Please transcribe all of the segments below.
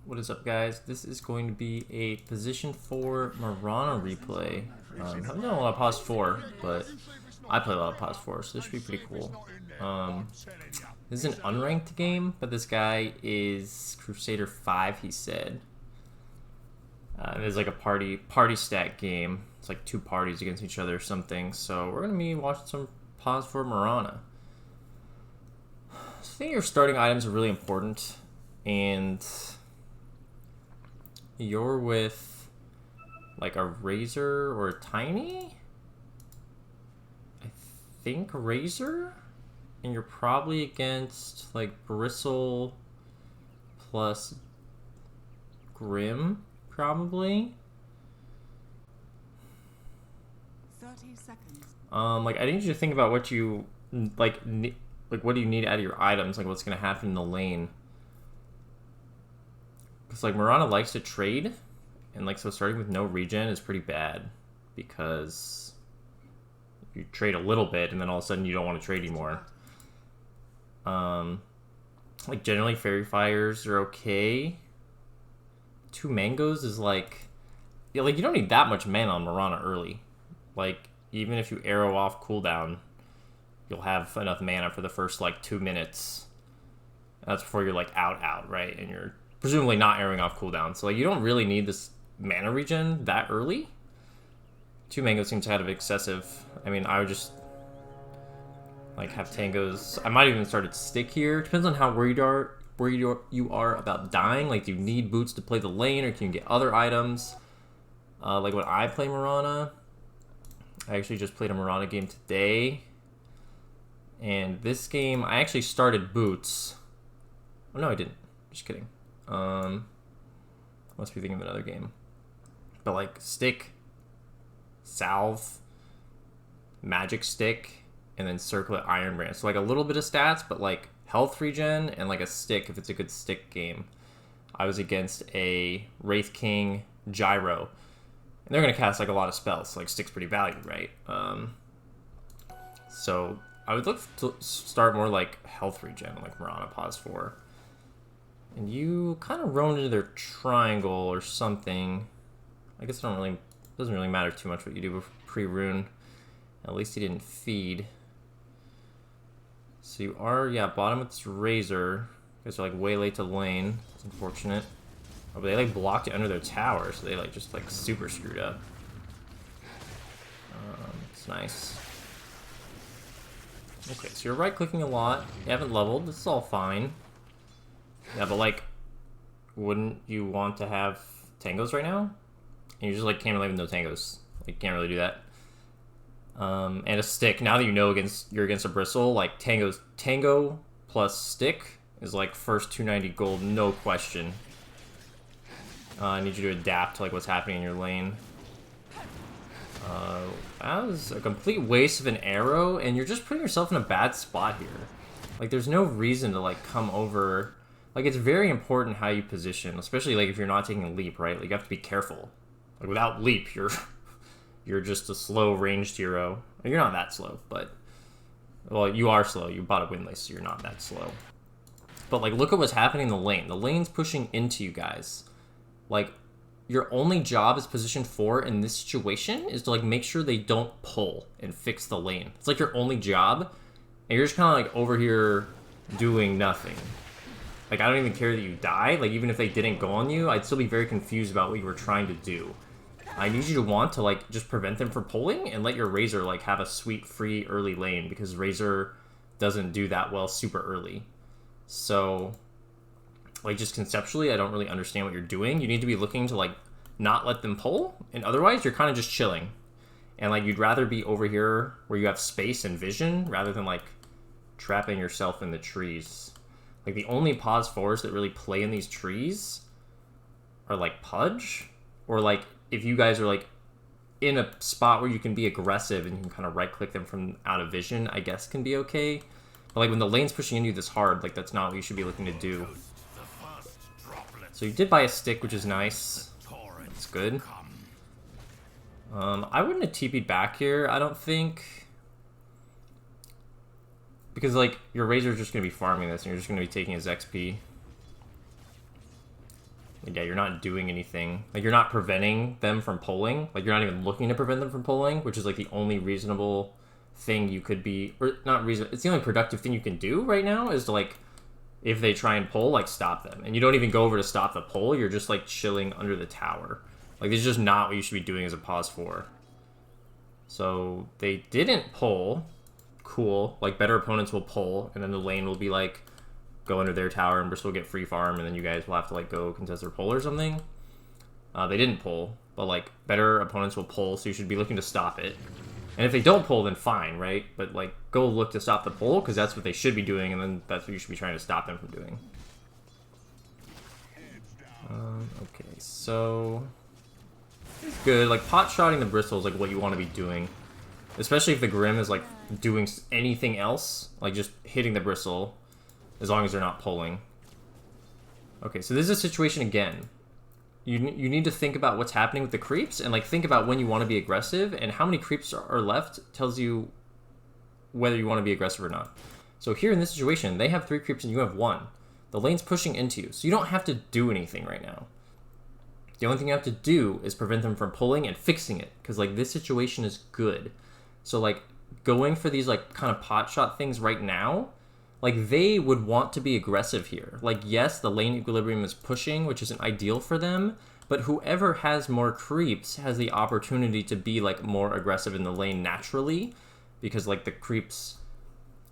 What is up, guys? This is going to be a position 4 Mirana replay. I've done a lot of pos 4, but I play a lot of pos 4, so this should be pretty cool. This is an unranked game, but this guy is Crusader 5, he said. It's like a party stat game. It's like 2 parties against each other or something. So we're going to be watching some pos 4 Mirana. So I think your starting items are really important, and you're with like a Razor or a Tiny? I think Razor? And you're probably against like Bristle plus Grim, probably. 30 seconds. Like I need you to think about what you like what do you need out of your items, like what's gonna happen in the lane. Because like Mirana likes to trade, and like so starting with no regen is pretty bad because you trade a little bit and then all of a sudden you don't want to trade anymore. Like generally fairy fires are okay. 2 mangoes is like, yeah, like you don't need that much mana on Mirana early. Like even if you arrow off cooldown, you'll have enough mana for the first like 2 minutes. That's before you're like out, right? And you're presumably not arrowing off cooldown. So like you don't really need this mana regen that early. 2 mangoes seems kind of excessive. I mean, I would just like have tangos. I might even start at stick here. Depends on how worried you are about dying. Like, do you need boots to play the lane, or can you get other items? Like when I play Mirana, I actually just played a Mirana game today, and this game I actually started boots. Oh no, I didn't. Just kidding. Must be thinking of another game. But like stick, salve, magic stick, and then circlet iron brand. So like a little bit of stats, but like health regen and like a stick if it's a good stick game. I was against a Wraith King Gyro, and they're gonna cast like a lot of spells. So like stick's pretty valued, right? So I would look to start more like health regen, like Mirana pos 4. And you kind of roam into their triangle or something. I guess it doesn't really matter too much what you do pre-rune. At least he didn't feed. So you are, yeah, bottom with this Razor. You guys are like way late to lane. It's unfortunate. Oh, but they like blocked it under their tower, so they like just like super screwed up. It's nice. Okay, so you're right clicking a lot. You haven't leveled. This is all fine. Yeah, but like, wouldn't you want to have tangos right now? And you just like can't really have no tangos. Like, can't really do that. And a stick. Now that you know you're against a Bristle, like tango plus stick is like first 290 gold, no question. I need you to adapt to like what's happening in your lane. That was a complete waste of an arrow, and you're just putting yourself in a bad spot here. Like, there's no reason to like come over. Like, it's very important how you position, especially like if you're not taking a leap, right? Like, you have to be careful. Like, without leap, you're just a slow ranged hero. You're not that slow, but well, you are slow. You bought a windlass, so you're not that slow. But like, look at what's happening in the lane. The lane's pushing into you guys. Like, your only job as position 4 in this situation is to like make sure they don't pull and fix the lane. It's like your only job, and you're just kind of like over here doing nothing. Like, I don't even care that you die. Like, even if they didn't go on you, I'd still be very confused about what you were trying to do. I need you to want to, like, just prevent them from pulling and let your Razor, like, have a sweet, free early lane, because Razor doesn't do that well super early. So, like, just conceptually, I don't really understand what you're doing. You need to be looking to, like, not let them pull, and otherwise, you're kind of just chilling. And, like, you'd rather be over here where you have space and vision rather than, like, trapping yourself in the trees. Like, the only pos 4s that really play in these trees are, like, Pudge, or, like, if you guys are, like, in a spot where you can be aggressive and you can kind of right-click them from out of vision, I guess can be okay. But, like, when the lane's pushing into you this hard, like, that's not what you should be looking to do. So you did buy a stick, which is nice. That's good. I wouldn't have TP'd back here, I don't think. Because, like, your Razor's just going to be farming this, and you're just going to be taking his XP. Like, yeah, you're not doing anything. Like, you're not preventing them from pulling. Like, you're not even looking to prevent them from pulling, which is, like, the only reasonable thing you could be... Or, not reason... It's the only productive thing you can do right now is to, like, if they try and pull, like, stop them. And you don't even go over to stop the pull. You're just, like, chilling under the tower. Like, this is just not what you should be doing as a pause 4. So, they didn't pull. Cool. Like, better opponents will pull, and then the lane will be, like, go under their tower, and Bristol will get free farm, and then you guys will have to, like, go contest their pull or something. They didn't pull, but, like, better opponents will pull, so you should be looking to stop it. And if they don't pull, then fine, right? But, like, go look to stop the pull, because that's what they should be doing, and then that's what you should be trying to stop them from doing. Okay, so... It's good. Like, pot-shotting the Bristol is, like, what you want to be doing. Especially if the Grim is, like, doing anything else. Like, just hitting the Bristle. As long as they're not pulling. Okay, so this is a situation again. You need to think about what's happening with the creeps. And, like, think about when you want to be aggressive. And how many creeps are left tells you whether you want to be aggressive or not. So here in this situation, they have 3 creeps and you have 1. The lane's pushing into you. So you don't have to do anything right now. The only thing you have to do is prevent them from pulling and fixing it. Because, like, this situation is good. So, like, going for these, like, kind of pot shot things right now, like, they would want to be aggressive here. Like, yes, the lane equilibrium is pushing, which isn't ideal for them, but whoever has more creeps has the opportunity to be, like, more aggressive in the lane naturally. Because, like, the creeps...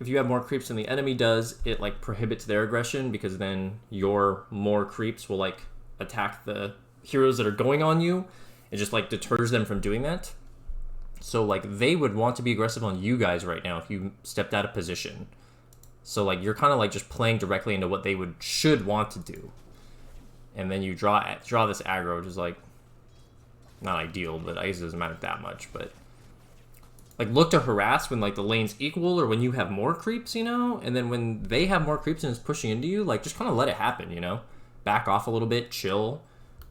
If you have more creeps than the enemy does, it, like, prohibits their aggression, because then your more creeps will, like, attack the heroes that are going on you. It just, like, deters them from doing that. So, like, they would want to be aggressive on you guys right now if you stepped out of position. So, like, you're kind of, like, just playing directly into what they should want to do. And then you draw this aggro, which is, like, not ideal, but I guess it doesn't matter that much. But, like, look to harass when, like, the lane's equal or when you have more creeps, you know? And then when they have more creeps and it's pushing into you, like, just kind of let it happen, you know? Back off a little bit, chill.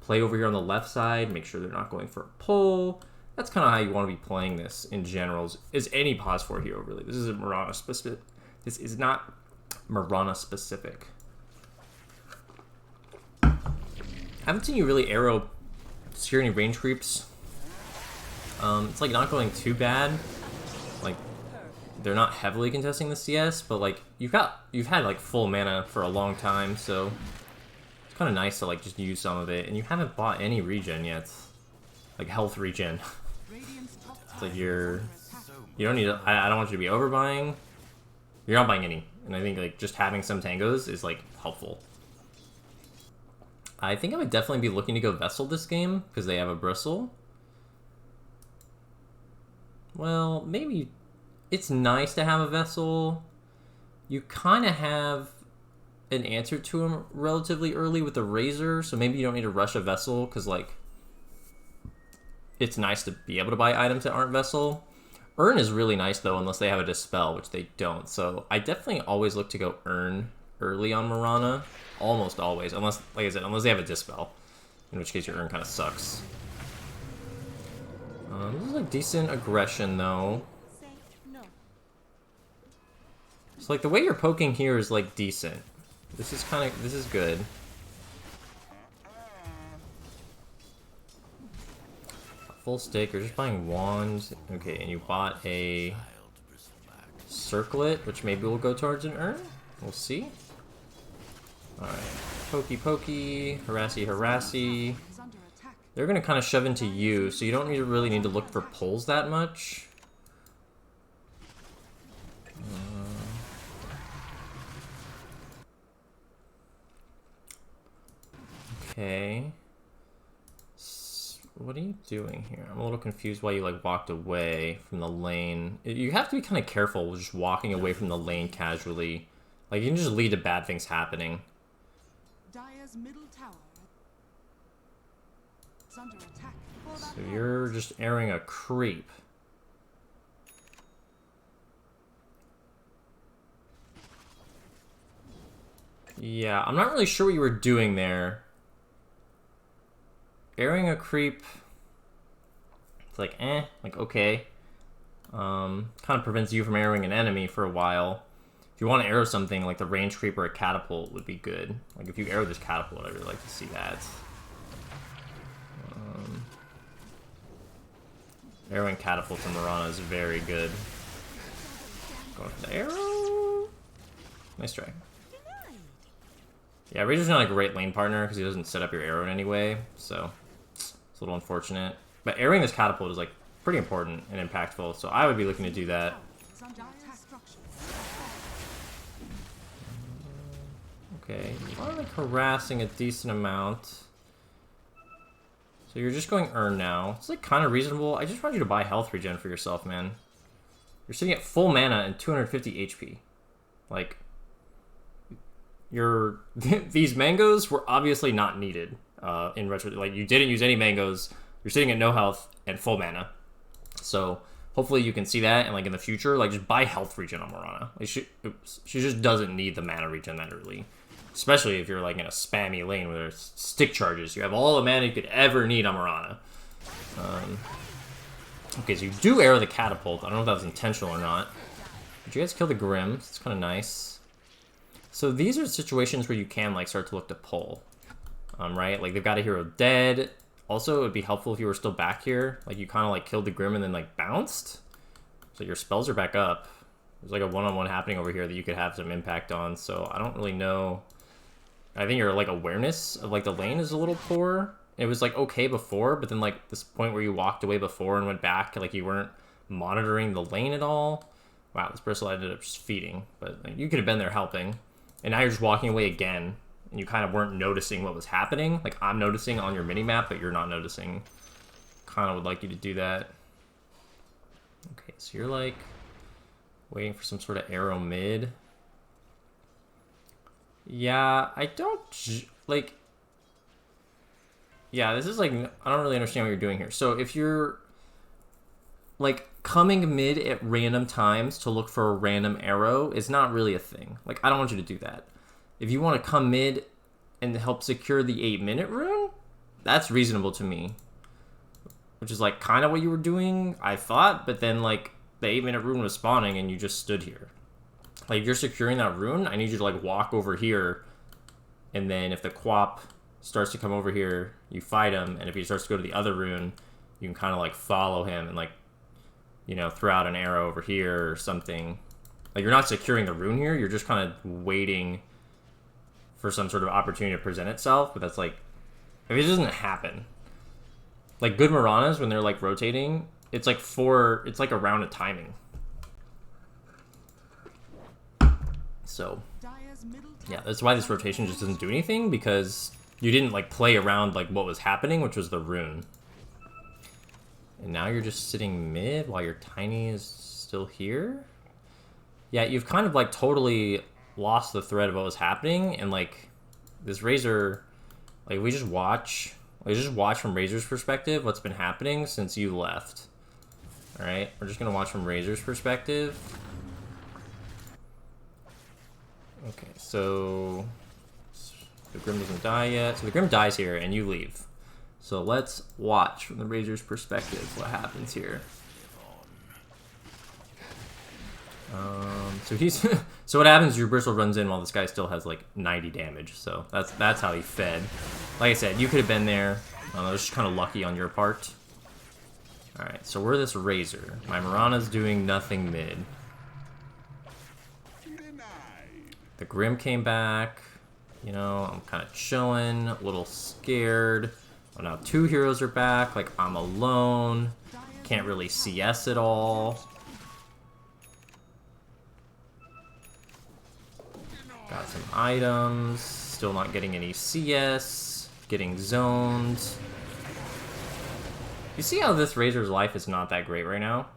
Play over here on the left side, make sure they're not going for a pull. That's kind of how you want to be playing this in general. Is any pause 4 hero, really. This isn't Mirana specific. This is not Mirana specific. I haven't seen you really arrow secure any range creeps. It's like not going too bad. Like, they're not heavily contesting the CS, but like you've had like full mana for a long time, so it's kind of nice to like just use some of it. And you haven't bought any regen yet, like health regen. It's like you don't need to, I don't want you to be overbuying. You're not buying any, and I think like just having some tangos is like helpful. I think I would definitely be looking to go Vessel this game because they have a Bristle. Well, maybe it's nice to have a Vessel. You kind of have an answer to him relatively early with the Razor, so maybe you don't need to rush a Vessel because like it's nice to be able to buy items that aren't Vessel. Urn is really nice though, unless they have a Dispel, which they don't. So I definitely always look to go Urn early on Mirana. Almost always, unless, like I said, unless they have a Dispel. In which case your Urn kind of sucks. This is like decent aggression though. So like the way you're poking here is like decent. This is good. Full stick, you're just buying wands. Okay, and you bought a circlet, which maybe will go towards an urn. We'll see. Alright. Pokey pokey, harassy harassy. They're gonna kind of shove into you, so you don't really need to look for pulls that much. Okay. What are you doing here? I'm a little confused why you like walked away from the lane. You have to be kind of careful with just walking away from the lane casually. Like, you can just lead to bad things happening. Dire's middle tower is under attack. So you're just airing a creep. Yeah, I'm not really sure what you were doing there. Airing a creep, it's like, like, okay. Kind of prevents you from arrowing an enemy for a while. If you want to arrow something, like the range creep or a catapult would be good. Like, if you arrow this catapult, I'd really like to see that. Arrowing catapult to Mirana is very good. Going for the arrow. Nice try. Yeah, Razor's not a great lane partner because he doesn't set up your arrow in any way, so it's a little unfortunate. But arrowing this catapult is like pretty important and impactful, so I would be looking to do that. Okay, you are like harassing a decent amount. So you're just going earn now. It's like kind of reasonable. I just want you to buy health regen for yourself, man. You're sitting at full mana and 250 HP. Like, these mangoes were obviously not needed in retro. Like, you didn't use any mangoes. You're sitting at no health and full mana. So hopefully you can see that, and like in the future, like just buy health regen on Mirana. Like, she just doesn't need the mana regen that early. Especially if you're like in a spammy lane where there's stick charges. You have all the mana you could ever need on Mirana. Okay, so you do arrow the catapult. I don't know if that was intentional or not. But you guys kill the Grim. It's kind of nice. So these are situations where you can like start to look to pull. Right? Like they've got a hero dead. Also, it would be helpful if you were still back here. Like you kind of like killed the Grim and then like bounced. So your spells are back up. There's like a one-on-one happening over here that you could have some impact on. So I don't really know. I think your like awareness of like the lane is a little poor. It was like okay before, but then like this point where you walked away before and went back, like you weren't monitoring the lane at all. Wow, this bristle ended up just feeding, but like, you could have been there helping. And now you're just walking away again, and you kind of weren't noticing what was happening. Like I'm noticing on your mini map, but you're not noticing. Kind of would like you to do that. Okay, so you're like waiting for some sort of arrow mid. Yeah, I don't, like, yeah, this is like, I don't really understand what you're doing here. So if you're, like, coming mid at random times to look for a random arrow is not really a thing. Like, I don't want you to do that. If you want to come mid and help secure the 8-minute rune, that's reasonable to me. Which is, like, kind of what you were doing, I thought, but then, like, the 8-minute rune was spawning and you just stood here. Like, if you're securing that rune, I need you to, like, walk over here, and then if the Quap starts to come over here, you fight him, and if he starts to go to the other rune, you can kind of, like, follow him and, like, you know, throw out an arrow over here or something. Like, you're not securing the rune here, you're just kind of waiting for some sort of opportunity to present itself, but that's, like, if it doesn't happen. Like, good Miranas, when they're, like, rotating, it's, like, it's, like, a round of timing. So, yeah, that's why this rotation just doesn't do anything, because you didn't, like, play around, like, what was happening, which was the rune. And now you're just sitting mid while your Tiny is still here? Yeah, you've kind of, like, totally lost the thread of what was happening, and, like, this Razor, like, we just watch from Razor's perspective what's been happening since you left. Alright, we're just gonna watch from Razor's perspective. Okay, so the Grim doesn't die yet. So the Grim dies here, and you leave. So let's watch from the Razor's perspective what happens here. So he's so what happens? Your bristle runs in while this guy still has like 90 damage. So that's how he fed. Like I said, you could have been there. It was just kind of lucky on your part. All right, so we're this Razor. My Mirana's doing nothing mid. The Grim came back. You know, I'm kind of chilling, a little scared. Oh, now 2 heroes are back. Like, I'm alone. Can't really CS at all. Got some items. Still not getting any CS. Getting zoned. You see how this Razor's life is not that great right now?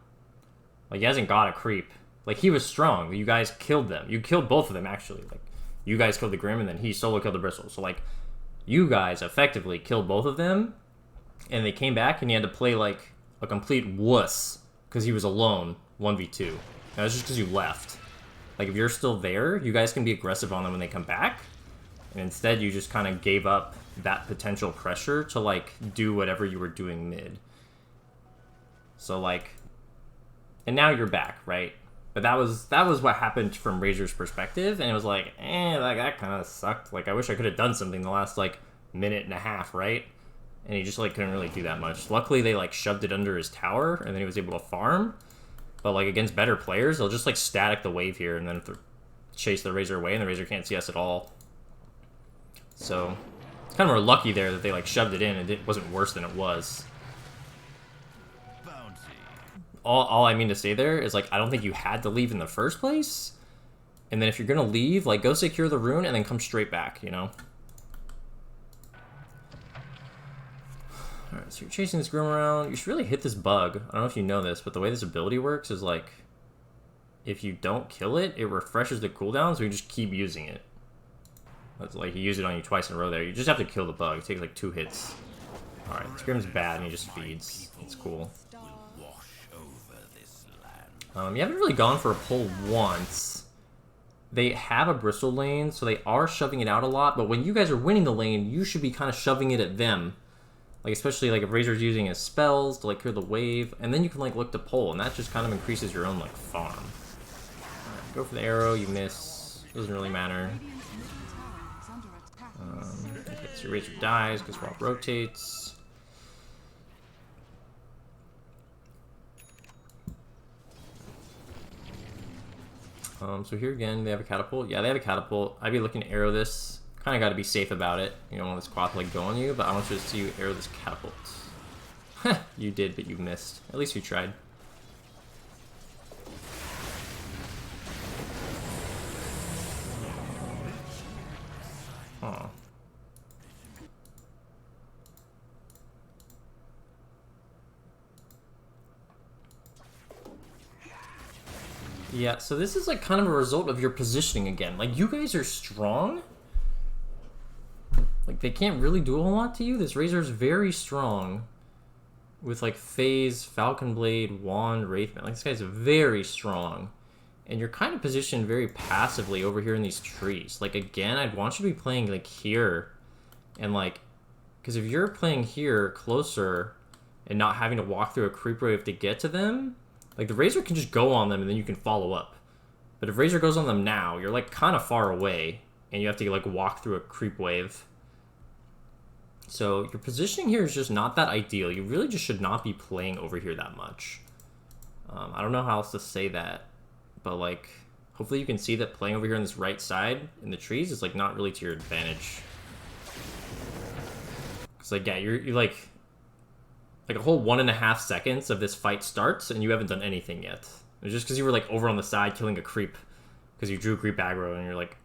Like, he hasn't got a creep. Like, he was strong. You guys killed them. You killed both of them, actually. Like, you guys killed the Grim, and then he solo killed the Bristle. So, like, you guys effectively killed both of them, and they came back, and he had to play, like, a complete wuss because he was alone, 1v2. And that's just because you left. Like, if you're still there, you guys can be aggressive on them when they come back. And instead, you just kind of gave up that potential pressure to, like, do whatever you were doing mid. So, like... And now you're back, right? But that was what happened from Razor's perspective, and it was like, like, that kind of sucked. Like, I wish I could have done something the last, like, minute and a half, right? and he just like couldn't really do that much. Luckily, they like shoved it under his tower, and then he was able to farm. But like against better players, they'll just like static the wave here, and then chase the Razor away, and the Razor can't see us at all. So it's kind of more lucky there that they like shoved it in, and it wasn't worse than it was. All I mean to say there is like I don't think you had to leave in the first place. And then if you're gonna leave, like go secure the rune and then come straight back, you know? Alright, so you're chasing this Grim around. You should really hit this bug. I don't know if you know this, but the way this ability works is like if you don't kill it, it refreshes the cooldown, so you just keep using it. That's like you use it on you twice in a row there. You just have to kill the bug. It takes like 2 hits. Alright, this Grim's bad and he just feeds. It's cool. You haven't really gone for a pull once. They have a Bristle lane, so they are shoving it out a lot, but when you guys are winning the lane, you should be kind of shoving it at them. Like, especially, like, if Razor's using his spells to, like, clear the wave, and then you can, like, look to pull, and that just kind of increases your own, like, farm. Alright, go for the arrow, you miss. Doesn't really matter. Okay, so your Razor dies, because Swap rotates. So here again, they have a catapult. Yeah, they have a catapult. I'd be looking to arrow this. Kind of got to be safe about it. You don't want this quad to like go on you, but I want you to see you arrow this catapult. You did, but you missed. At least you tried. Huh. Yeah, so this is like kind of a result of your positioning again. Like, you guys are strong. Like, they can't really do a lot to you. This Razor's very strong. With like Phase, Falcon Blade, Wand, Wraithman. Like, this guy's very strong. And you're kind of positioned very passively over here in these trees. Like, again, I'd want you to be playing like here. And like, because if you're playing here closer and not having to walk through a creep wave to get to them, like, the Razor can just go on them and then you can follow up. But if Razor goes on them now, you're, like, kind of far away. And you have to, like, walk through a creep wave. So your positioning here is just not that ideal. You really just should not be playing over here that much. I don't know how else to say that. But, like, hopefully you can see that playing over here on this right side in the trees is, like, not really to your advantage. Because, like, yeah, you're like a whole 1.5 seconds of this fight starts, and you haven't done anything yet. It's just because you were, like, over on the side killing a creep. Because you drew creep aggro, and you're, like...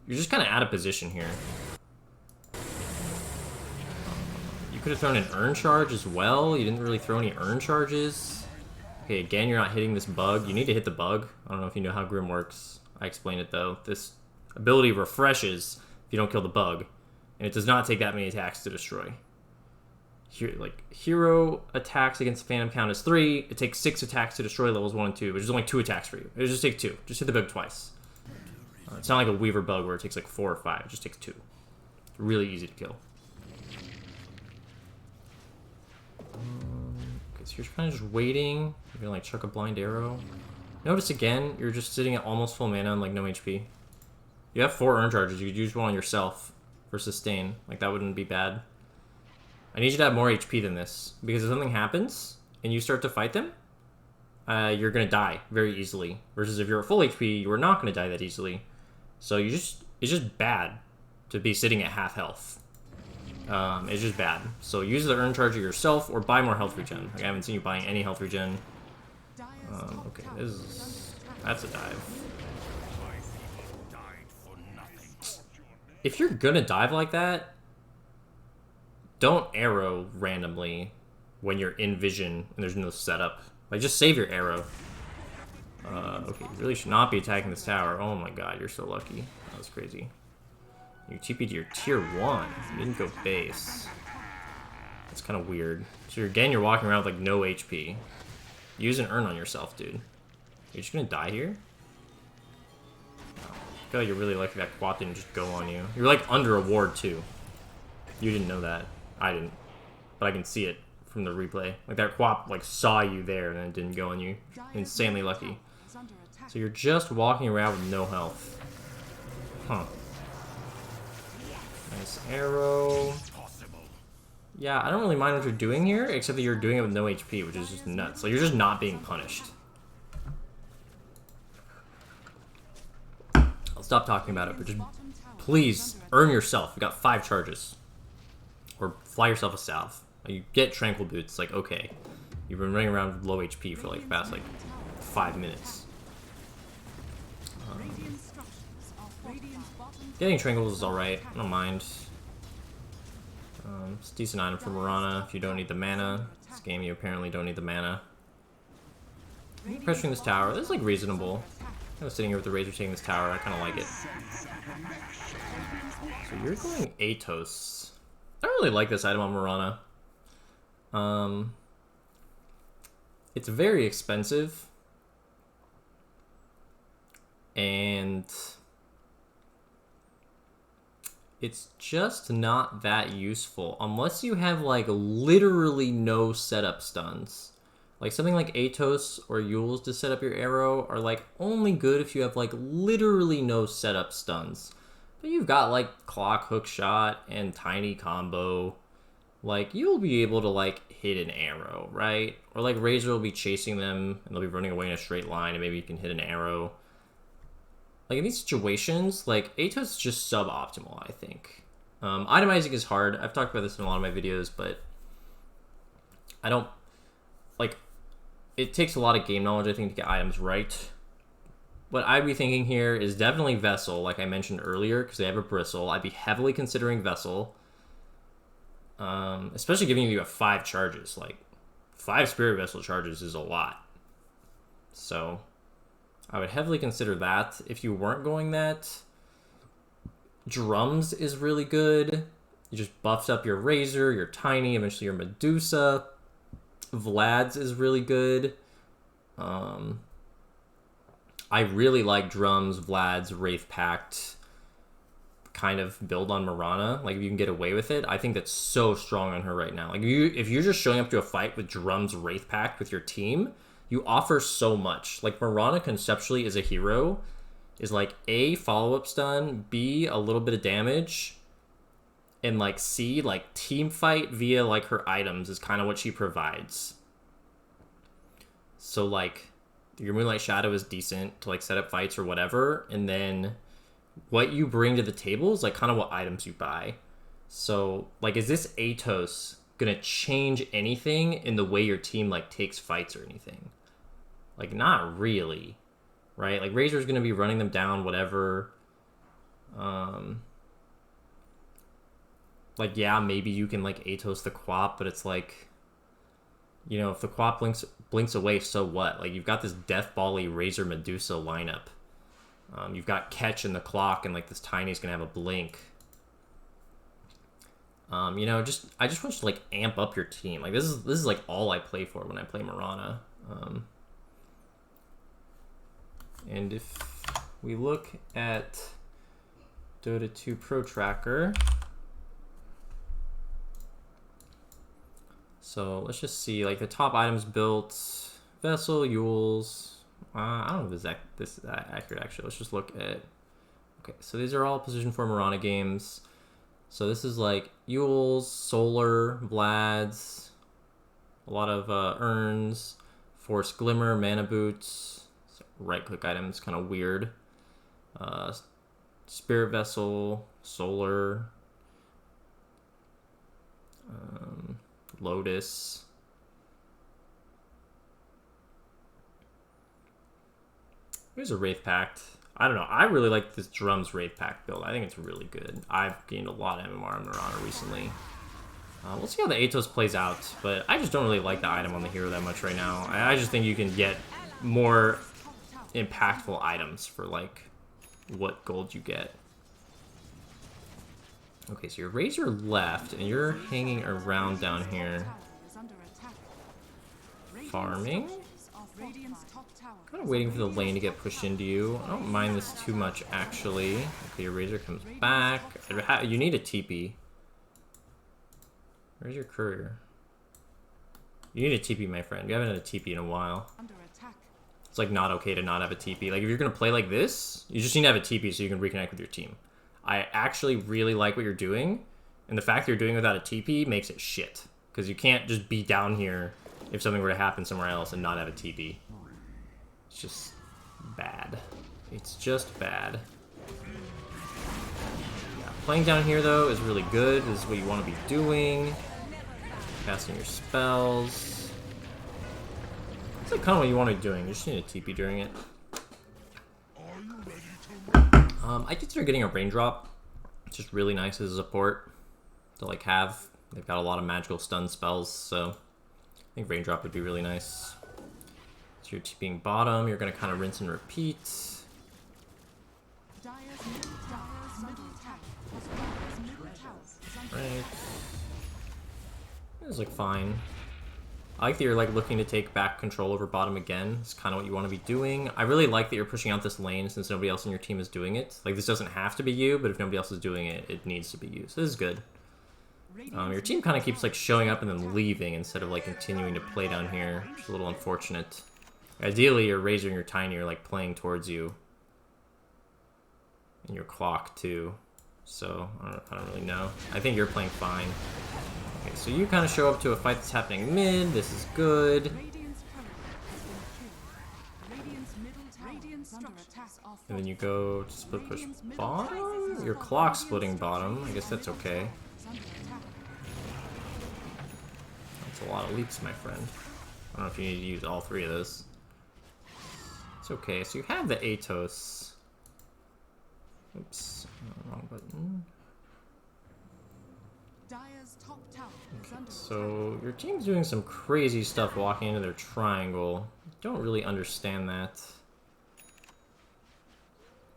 You're just kind of out of position here. You could have thrown an urn charge as well. You didn't really throw any urn charges. Okay, again, you're not hitting this bug. You need to hit the bug. I don't know if you know how Grim works. I explained it, though. This ability refreshes if you don't kill the bug. And it does not take that many attacks to destroy. Here, like, hero attacks against Phantom count is 3. It takes 6 attacks to destroy levels 1 and 2, which is only 2 attacks for you. It just takes 2. Just hit the bug twice. It's not like a Weaver bug where it takes like 4 or 5. It just takes 2. It's really easy to kill. Okay, so you're kind of just waiting. You're gonna like chuck a blind arrow. Notice again, you're just sitting at almost full mana and like no HP. You have 4 urn charges. You could use one on yourself for sustain. Like, that wouldn't be bad. I need you to have more HP than this, because if something happens and you start to fight them, you're gonna die very easily. Versus if you're at full HP, you are not gonna die that easily. So it's just bad to be sitting at half health. It's just bad. So use the urn charger yourself or buy more health regen. Like, I haven't seen you buying any health regen. Okay, that's a dive. If you're gonna dive like that, don't arrow randomly when you're in vision and there's no setup. Like, just save your arrow. Okay, you really should not be attacking this tower. Oh my god, you're so lucky. That was crazy. You TP'd your tier 1. You didn't go base. That's kind of weird. So you're walking around with like no HP. Use an urn on yourself, dude. You're just gonna die here? I feel like you're really lucky that Quap didn't just go on you. You're like under a ward too. You didn't know that. I didn't. But I can see it from the replay. Like, that Quap like saw you there and then it didn't go on you. Insanely lucky. So you're just walking around with no health. Huh. Nice arrow. Yeah, I don't really mind what you're doing here, except that you're doing it with no HP, which is just nuts. Like, you're just not being punished. I'll stop talking about it, but just please earn yourself. You got 5 charges. Or fly yourself a salve. You get tranquil boots, like, okay. You've been running around with low HP for like the past like 5 minutes. Getting tranquils is alright, I don't mind. It's a decent item for Mirana if you don't need the mana. This game you apparently don't need the mana. Pressuring this tower, this is like reasonable. I was sitting here with the Razor taking this tower, I kinda like it. So you're going Atos. I don't really like this item on Mirana. It's very expensive. And it's just not that useful unless you have like literally no setup stuns. Like something like Atos or Yules to set up your arrow are like only good if you have like literally no setup stuns. But you've got like clock, hook shot, and tiny combo. Like you'll be able to like hit an arrow, right? Or like Razor will be chasing them and they'll be running away in a straight line and maybe you can hit an arrow. Like in these situations, like Atos is just suboptimal, I think. Itemizing is hard. I've talked about this in a lot of my videos, but I don't like. It takes a lot of game knowledge, I think, to get items right. What I'd be thinking here is definitely Vessel, like I mentioned earlier, because they have a bristle. I'd be heavily considering Vessel, especially giving you 5 charges. Like 5 Spirit Vessel charges is a lot, so I would heavily consider that. If you weren't going that, Drums is really good. You just buffed up your Razor, your Tiny, eventually your Medusa. Vlad's is really good. I really like Drums, Vlad's, Wraith Pact kind of build on Mirana. Like if you can get away with it, I think that's so strong on her right now. Like if you're just showing up to a fight with Drums, Wraith Pact with your team, you offer so much. Like Mirana conceptually as a hero is like A, follow-up stun, B, a little bit of damage, and like C, like team fight via like her items is kind of what she provides. So like your Moonlight Shadow is decent to like set up fights or whatever, and then what you bring to the table is like kind of what items you buy. So like is this Atos gonna change anything in the way your team like takes fights or anything? Like not really, right? Like Razor's gonna be running them down, whatever. Like yeah, maybe you can like Atos the Quap, but it's like, you know, if the Quap blinks away, so what? Like you've got this Death Bally Razor Medusa lineup. You've got Catch in the Clock, and like this Tiny's gonna have a blink. You know, I just want you to like amp up your team. Like this is like all I play for when I play Mirana. And if we look at Dota 2 Pro Tracker, so let's just see like the top items built: Vessel, Yules. I don't know if this is accurate actually. Let's just look at. Okay, so these are all Position 4 Mirana games. So this is like Yules, Solar, Vlad's, a lot of urns, Force Glimmer, Mana Boots, right-click items, kind of weird. Spirit Vessel, Solar, Lotus. There's a Wraith Pact. I don't know. I really like this Drums Wraith Pact build. I think it's really good. I've gained a lot of MMR on Mirana recently. We'll see how the Atos plays out, but I just don't really like the item on the hero that much right now. I just think you can get more impactful items for like what gold you get. Okay, so your Razor left, and you're hanging around down here. Farming? Kind of waiting for the lane to get pushed into you. I don't mind this too much, actually. Okay, your Razor comes back. You need a TP. Where's your courier? You need a TP, my friend. You haven't had a TP in a while. It's like not okay to not have a TP. Like if you're gonna play like this, you just need to have a TP so you can reconnect with your team. I actually really like what you're doing. And the fact that you're doing it without a TP makes it shit. Because you can't just be down here if something were to happen somewhere else and not have a TP. It's just bad. It's just bad. Yeah, playing down here, though, is really good. This is what you want to be doing. Casting your spells. It's like kind of what you want to be doing. You just need a TP during it. I consider getting a raindrop. It's just really nice as a support to like have. They've got a lot of magical stun spells, so I think raindrop would be really nice. So you're TPing bottom. You're gonna kind of rinse and repeat. Right. This is like fine. I like that you're like looking to take back control over bottom again. It's kind of what you want to be doing. I really like that you're pushing out this lane since nobody else in your team is doing it. Like, this doesn't have to be you, but if nobody else is doing it, it needs to be you. So this is good. Your team kind of keeps like showing up and then leaving instead of like continuing to play down here, which is a little unfortunate. Ideally, your Razor and your Tiny are like playing towards you. And your Clock too. So, I don't really know. I think you're playing fine. Okay, so you kind of show up to a fight that's happening mid. This is good. And then you go to split push bottom? Your Clock's splitting bottom. I guess that's okay. That's a lot of leaks, my friend. I don't know if you need to use all three of those. It's okay. So you have the Atos. Oops. Wrong button. Okay, so your team's doing some crazy stuff walking into their triangle. Don't really understand that.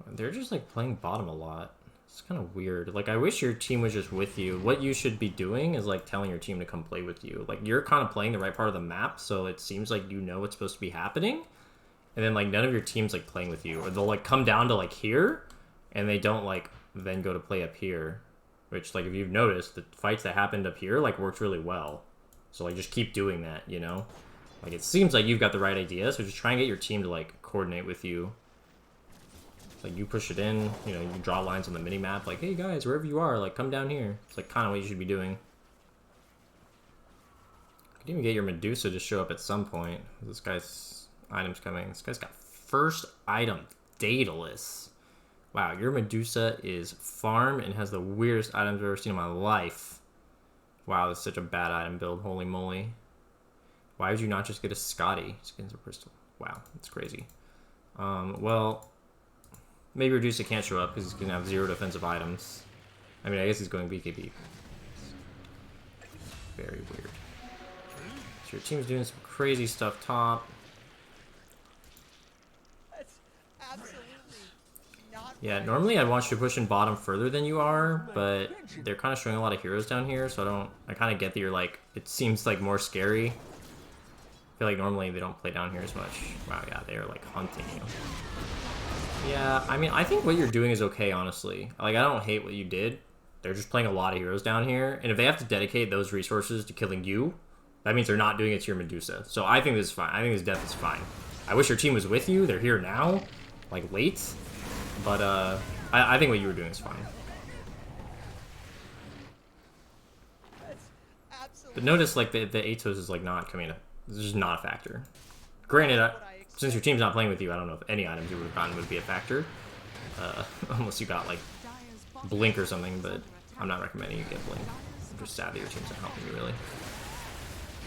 They're just like playing bottom a lot. It's kind of weird. Like, I wish your team was just with you. What you should be doing is like telling your team to come play with you. Like, you're kind of playing the right part of the map, so it seems like you know what's supposed to be happening. And then like none of your team's like playing with you, or they'll like come down to like here, and they don't like then go to play up here. Which, like, if you've noticed, the fights that happened up here, like, worked really well. So, like, just keep doing that, you know? Like, it seems like you've got the right idea, so just try and get your team to, like, coordinate with you. Like, you push it in, you know, you draw lines on the mini-map, like, hey, guys, wherever you are, like, come down here. It's, like, kind of what you should be doing. You could even get your Medusa to show up at some point. This guy's item's coming. This guy's got first item, Daedalus. Wow, your Medusa is farm and has the weirdest items I've ever seen in my life. Wow, that's such a bad item build. Holy moly. Why would you not just get a Scotty? Skins of Crystal. Wow, that's crazy. Well, maybe Medusa can't show up because he's going to have 0 defensive items. I mean, I guess he's going BKB. Very weird. So your team's doing some crazy stuff top. Yeah, normally I'd want you to push in bottom further than you are, but they're kind of showing a lot of heroes down here, so I kind of get that you're like, it seems like more scary. I feel like normally they don't play down here as much. Wow, yeah, they are like hunting you. Yeah, I mean, I think what you're doing is okay, honestly. Like, I don't hate what you did. They're just playing a lot of heroes down here, and if they have to dedicate those resources to killing you, that means they're not doing it to your Medusa. So I think this is fine. I think this death is fine. I wish your team was with you. They're here now, like late. But I think what you were doing is fine. But notice, like, the Atos is, like, not coming up. This is just not a factor. Granted, since your team's not playing with you, I don't know if any items you would have gotten would be a factor. Unless you got, like, Blink or something, but I'm not recommending you get Blink. I'm just sad that your team's not helping you, really.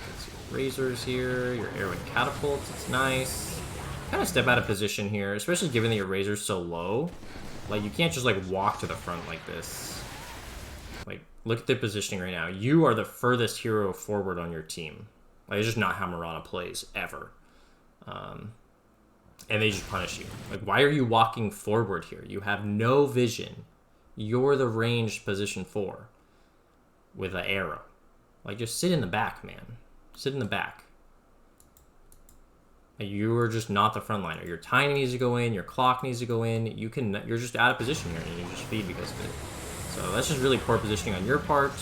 Let's see, Razors here, your Arrow and Catapults, it's nice. Kind of step out of position here, especially given that your Razor's so low. Like, you can't just, like, walk to the front like this. Like, look at the positioning right now. You are the furthest hero forward on your team. Like, it's just not how Mirana plays, ever. And they just punish you. Like, why are you walking forward here? You have no vision. You're the ranged position 4 with an arrow. Like, just sit in the back, man. Sit in the back. You are just not the frontliner. Your Tiny needs to go in. Your Clock needs to go in. You're just out of position here, and you just feed because of it. So that's just really poor positioning on your part.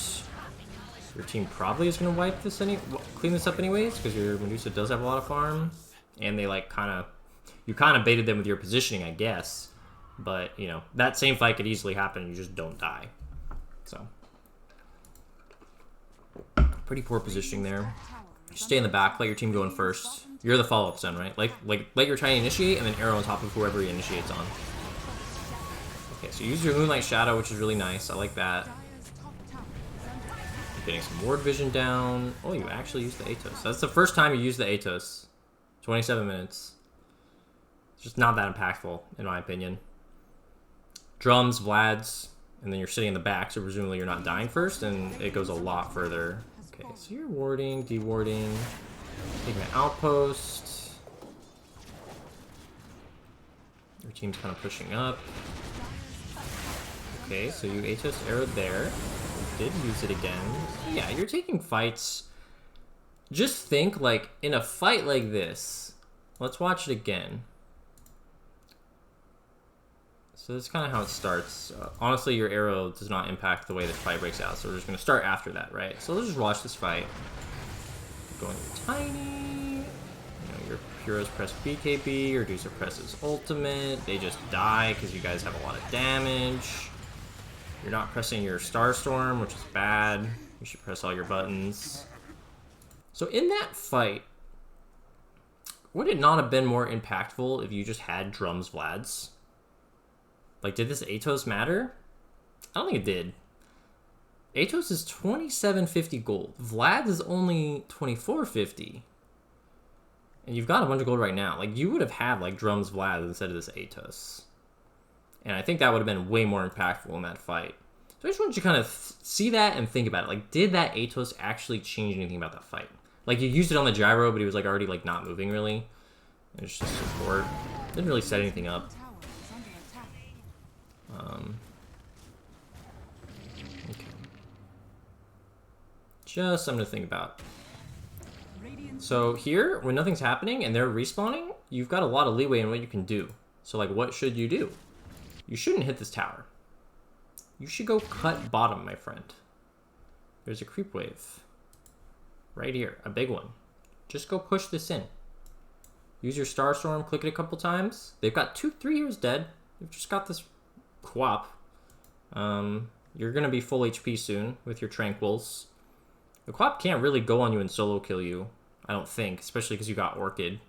Your team probably is going to wipe this clean this up anyways, because your Medusa does have a lot of farm, and they like you kind of baited them with your positioning, I guess. But you know that same fight could easily happen. And you just don't die. So Pretty poor positioning there. Stay in the back, let your team go in first. You're the follow-up son, right? Like let your tiny initiate and then arrow on top of whoever he initiates on. Okay, so use your Moonlight Shadow, which is really nice. I like that. You're getting some ward vision down. Oh, you actually used the Atos. That's the first time you used the Atos. 27 minutes. It's just not that impactful, in my opinion. Drums, Vlads, and then you're sitting in the back, so presumably you're not dying first, and it goes a lot further. Okay, so you're warding, dewarding, taking an outpost. Your team's kind of pushing up. Okay, so you Atos arrowed there. You did use it again. Yeah, you're taking fights. Just think, like, in a fight like this, let's watch it again. So this is kind of how it starts. Honestly, your arrow does not impact the way the fight breaks out, so we're just going to start after that, right? So let's just watch this fight. Going tiny. You know, your heroes press BKB, your Deucer presses ultimate. They just die because you guys have a lot of damage. You're not pressing your Starstorm, which is bad. You should press all your buttons. So in that fight, would it not have been more impactful if you just had Drums Vlads? Like, did this Atos matter? I don't think it did. Atos is 2750 gold. Vlad is only 2450. And you've got a bunch of gold right now. Like, you would have had, like, Drums Vlad instead of this Atos. And I think that would have been way more impactful in that fight. So I just want you to kind of see that and think about it. Like, did that Atos actually change anything about that fight? Like, you used it on the gyro, but he was, like, already, like, not moving, really. And it's just support. Didn't really set anything up. Okay. Just something to think about. So here, when nothing's happening and they're respawning, you've got a lot of leeway in what you can do. So, like, what should you do? You shouldn't hit this tower. You should go cut bottom, my friend. There's a creep wave. Right here, a big one. Just go push this in. Use your Starstorm, click it a couple times. They've got 3 heroes dead. They've just got this Quap. You're gonna be full HP soon with your Tranquils. The Quap can't really go on you and solo kill you, I don't think, especially because you got Orchid.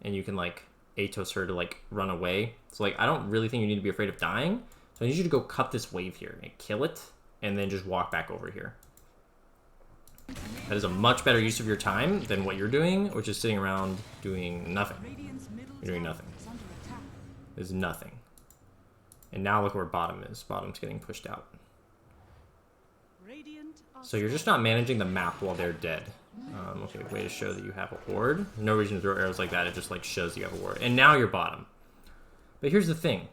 And you can, like, Atos her to, like, run away. So, like, I don't really think you need to be afraid of dying. So I need you to go cut this wave here and kill it, and then just walk back over here. That is a much better use of your time than what you're doing, which is sitting around doing nothing. You're doing nothing. There's nothing. And now look where bottom is. Bottom's getting pushed out. So you're just not managing the map while they're dead. Okay, way to show that you have a ward. No reason to throw arrows like that. It just, like, shows you have a ward. And now you're bottom. But here's the thing.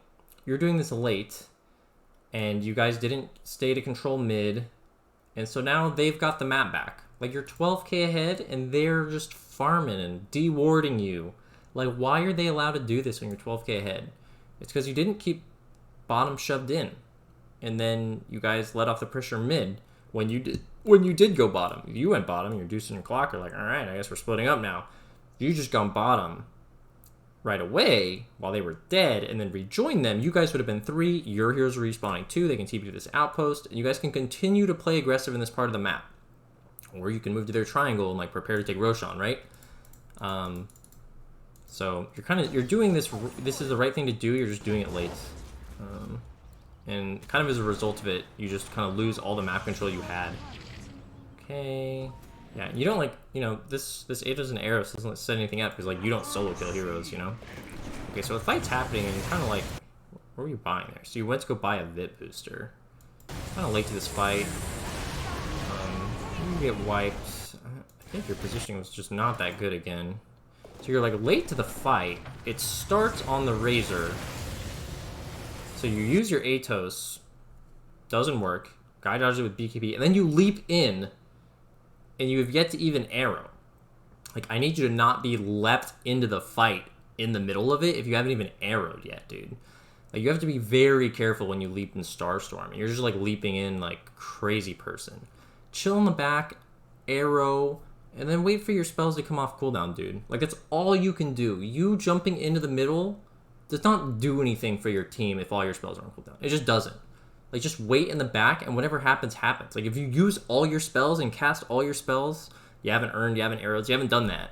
You're doing this late, and you guys didn't stay to control mid, and so now they've got the map back. Like, you're 12k ahead, and they're just farming and de-warding you. Like, why are they allowed to do this when you're 12k ahead? It's because you didn't keep bottom shoved in, and then you guys let off the pressure mid when you did go bottom. If you went bottom, your Deuce and your Clock are like, all right, I guess we're splitting up now. You just gone bottom right away while they were dead and then rejoined them, you guys would have been 3. Your heroes are respawning 2. They can TP to this outpost, and you guys can continue to play aggressive in this part of the map. Or you can move to their triangle and, like, prepare to take Roshan, right? So you're doing this. This is the right thing to do. You're just doing it late. And kind of as a result of it, you just kind of lose all the map control you had. Okay. Yeah, you don't, like, you know, this Atos and Eros doesn't set anything up because, like, you don't solo kill heroes, you know? Okay, so the fight's happening and you're kind of like, what were you buying there? So you went to go buy a VIP booster. Kind of late to this fight. You get wiped. I think your positioning was just not that good again. So you're, like, late to the fight. It starts on the Razor. So you use your Atos. Doesn't work. Guy dodges it with BKB. And then you leap in. And you have yet to even arrow. Like, I need you to not be leapt into the fight in the middle of it if you haven't even arrowed yet, dude. Like, you have to be very careful when you leap in Starstorm. You're just, like, leaping in like crazy person. Chill in the back, arrow, and then wait for your spells to come off cooldown, dude. Like, that's all you can do. You jumping into the middle does not do anything for your team if all your spells are on cooldown. It just doesn't. Like, just wait in the back, and whatever happens, happens. Like, if you use all your spells and cast all your spells, you haven't earned, you haven't arrows, you haven't done that.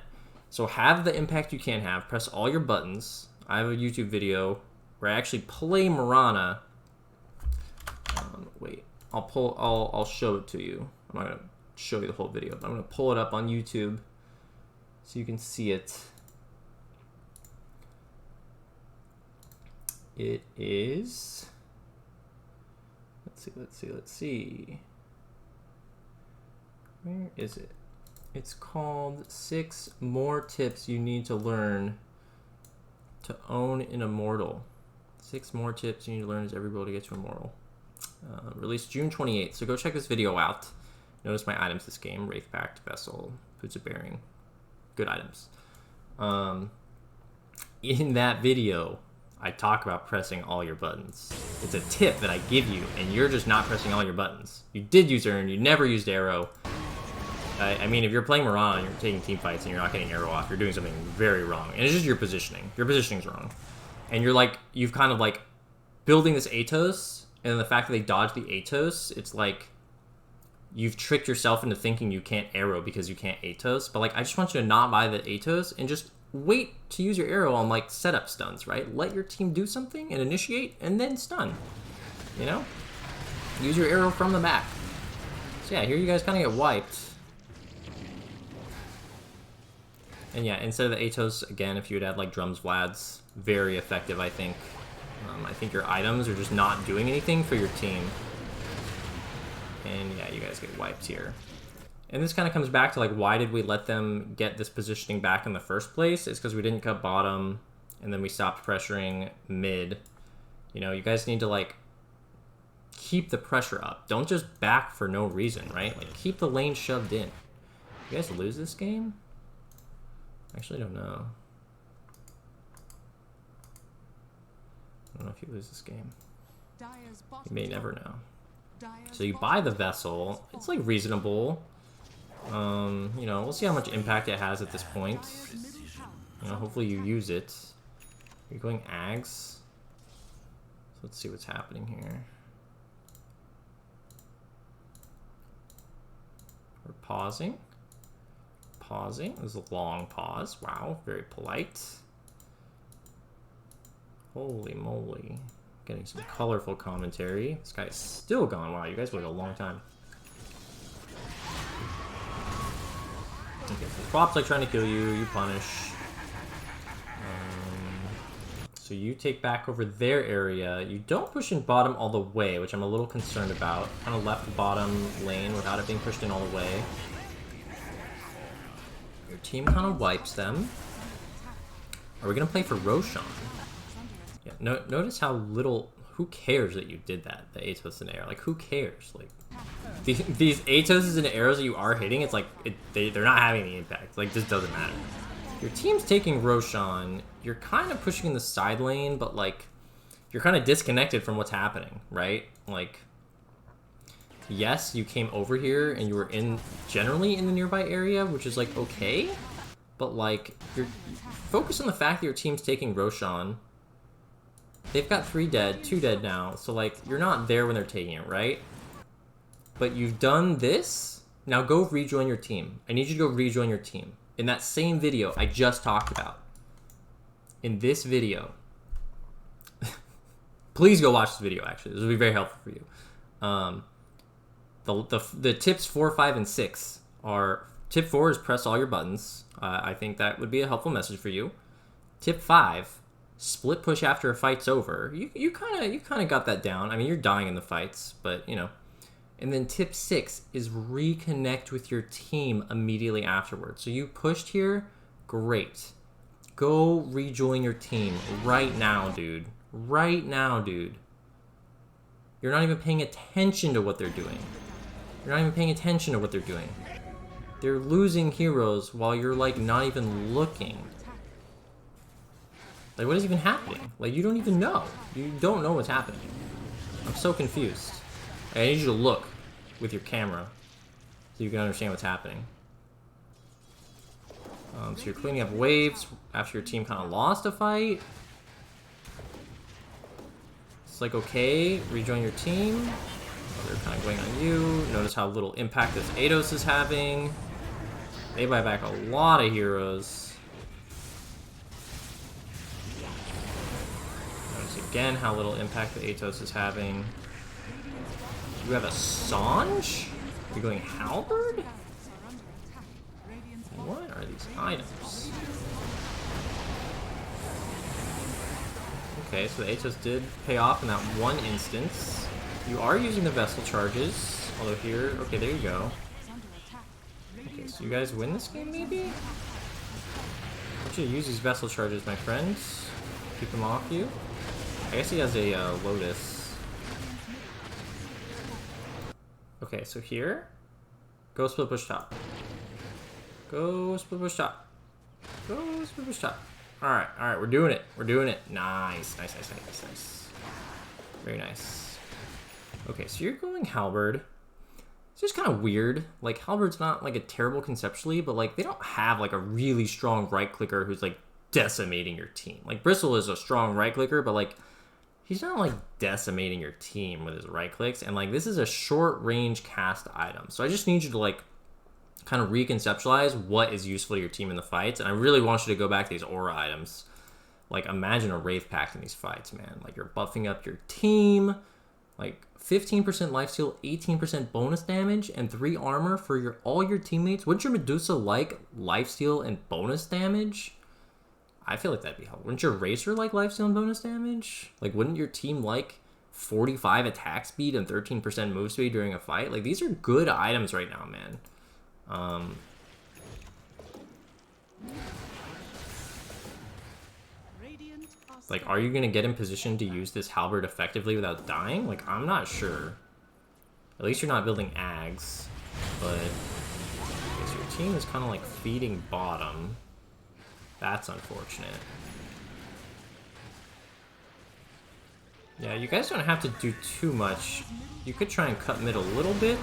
So have the impact you can have. Press all your buttons. I have a YouTube video where I actually play Mirana. Wait, I'll show it to you. I'm not gonna show you the whole video, but I'm gonna pull it up on YouTube so you can see it. It is... Let's see. Where is it? It's called 6 More Tips You Need to Learn to Own an Immortal. 6 more tips you need to learn as every build to get to Immortal. Released June 28th, so go check this video out. Notice my items this game: Wraith Pact, Vessel, Boots of Bearing. Good items. In that video, I talk about pressing all your buttons. It's a tip that I give you, and you're just not pressing all your buttons. You did use Earn, you never used Arrow. I mean, if you're playing Mirana and you're taking team fights and you're not getting Arrow off, you're doing something very wrong. And it's just your positioning. Your positioning's wrong. And you're like, you've kind of like building this Atos, and then the fact that they dodge the Atos, it's like you've tricked yourself into thinking you can't Arrow because you can't Atos. But like, I just want you to not buy the Atos and just wait to use your Arrow on like setup stuns, right? Let your team do something and initiate and then stun, you know? Use your Arrow from the back. So yeah, here you guys kind of get wiped. And yeah, instead of the Atos, again, if you would add like Drums Vlads, very effective, I think. I think your items are just not doing anything for your team. And yeah, you guys get wiped here. And this kind of comes back to like, why did we let them get this positioning back in the first place? It's because we didn't cut bottom, and then we stopped pressuring mid. You know, you guys need to like keep the pressure up. Don't just back for no reason, right? Like, keep the lane shoved in. You guys lose this game? Actually, I don't know. I don't know if you lose this game. You may never know. So you buy the Vessel. It's like reasonable. You know, we'll see how much impact it has at this point. You know, hopefully you use it. You're going Ags. So let's see what's happening here. We're pausing. Pausing. It was a long pause. Wow, very polite. Holy moly. Getting some colorful commentary. This guy's still gone. Wow, you guys waited a long time. Okay, so Flop's like trying to kill you. You punish. So you take back over their area. You don't push in bottom all the way, which I'm a little concerned about. Kind of left the bottom lane without it being pushed in all the way. Your team kind of wipes them. Are we going to play for Roshan? Yeah, notice how little... Who cares that you did that? The Atos in air. Like, who cares? Like, these Atoses and arrows that you are hitting, it's like, they're not having any impact. Like, this doesn't matter. Your team's taking Roshan. You're kind of pushing in the side lane, but, like, you're kind of disconnected from what's happening, right? Like, yes, you came over here and you were generally in the nearby area, which is, like, okay. But, like, you're focus on the fact that your team's taking Roshan. They've got 3 dead, 2 dead now, so, like, you're not there when they're taking it, right? But you've done this. Now go rejoin your team. I need you to go rejoin your team. In that same video I just talked about. In this video. Please go watch this video, actually. This will be very helpful for you. The tips 4, 5, and 6 are... Tip 4 is press all your buttons. I think that would be a helpful message for you. Tip 5... Split push after a fight's over. You kind of got that down. I mean, you're dying in the fights, but, you know. And then tip 6 is reconnect with your team immediately afterwards. So you pushed here, great. Go rejoin your team right now, dude. Right now, dude. You're not even paying attention to what they're doing. You're not even paying attention to what they're doing. They're losing heroes while you're, like, not even looking. Like, what is even happening? Like, you don't even know. You don't know what's happening. I'm so confused. I need you to look with your camera so you can understand what's happening. So you're cleaning up waves after your team kind of lost a fight. It's like, okay, rejoin your team. Oh, they're kind of going on you. Notice how little impact this Atos is having. They buy back a lot of heroes. Notice again how little impact the Atos is having. You have a Sange? You're going Halberd? What are these items? Okay, so the Atos did pay off in that one instance. You are using the vessel charges, although here, okay, there you go. Okay, so you guys win this game, maybe? I want you to use these vessel charges, my friends. Keep them off you. I guess he has a Lotus. Okay, so here, go split push top. Go split push top. Go split push top. Alright, we're doing it. We're doing it. Nice. Very nice. Okay, so you're going Halberd. It's just kind of weird. Like, Halberd's not, like, a terrible conceptually, but, like, they don't have, like, a really strong right-clicker who's, like, decimating your team. Like, Bristle is a strong right-clicker, but, like, he's not, like, decimating your team with his right-clicks. And, like, this is a short-range cast item. So I just need you to, like, kind of reconceptualize what is useful to your team in the fights. And I really want you to go back to these aura items. Like, imagine a Wraith Pact in these fights, man. Like, you're buffing up your team. Like, 15% lifesteal, 18% bonus damage, and 3 armor for all your teammates. Wouldn't your Medusa like lifesteal and bonus damage? I feel like that'd be helpful. Wouldn't your Racer like lifesteal and bonus damage? Like, wouldn't your team like 45 attack speed and 13% move speed during a fight? Like, these are good items right now, man. Like, are you gonna get in position to use this Halberd effectively without dying? Like, I'm not sure. At least you're not building Ags, but I guess your team is kind of like feeding bottom. That's unfortunate. Yeah, you guys don't have to do too much. You could try and cut mid a little bit.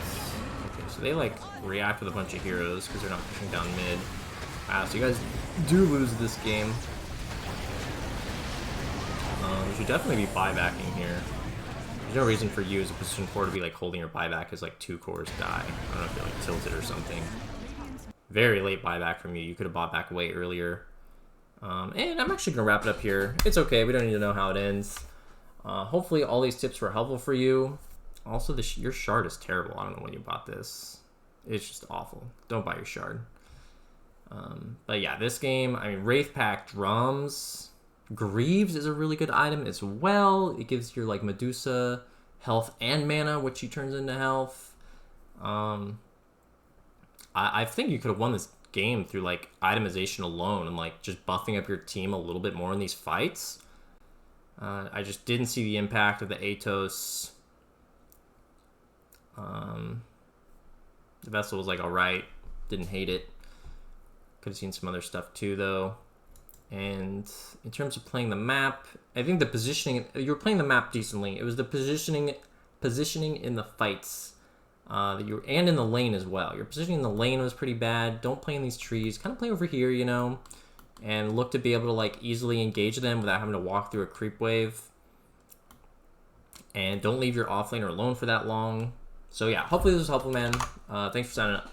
Okay, so they like react with a bunch of heroes because they're not pushing down mid. Wow, so you guys do lose this game. You should definitely be buybacking here. There's no reason for you as a position 4 to be like holding your buyback as like 2 cores die. I don't know if you're like tilted or something. Very late buyback from you. You could have bought back way earlier. And I'm actually gonna wrap it up here. It's okay. We don't need to know how it ends. Hopefully all these tips were helpful for you. Also, your shard is terrible. I don't know when you bought this. It's just awful. Don't buy your shard. But yeah, this game, I mean, Wraith Pact drums. Greaves is a really good item as well. It gives your like Medusa health and mana, which she turns into health. I think you could have won this game through like itemization alone and like just buffing up your team a little bit more in these fights. I just didn't see the impact of the Atos. The Vessel was like alright. Didn't hate it. Could have seen some other stuff too though. And in terms of playing the map, I think the positioning, you were playing the map decently. It was the positioning in the fights that you were, and in the lane as well. Your positioning in the lane was pretty bad. Don't play in these trees. Kind of play over here, you know, and look to be able to like easily engage them without having to walk through a creep wave. And don't leave your offlaner alone for that long. So yeah, hopefully this was helpful, man. Thanks for signing up.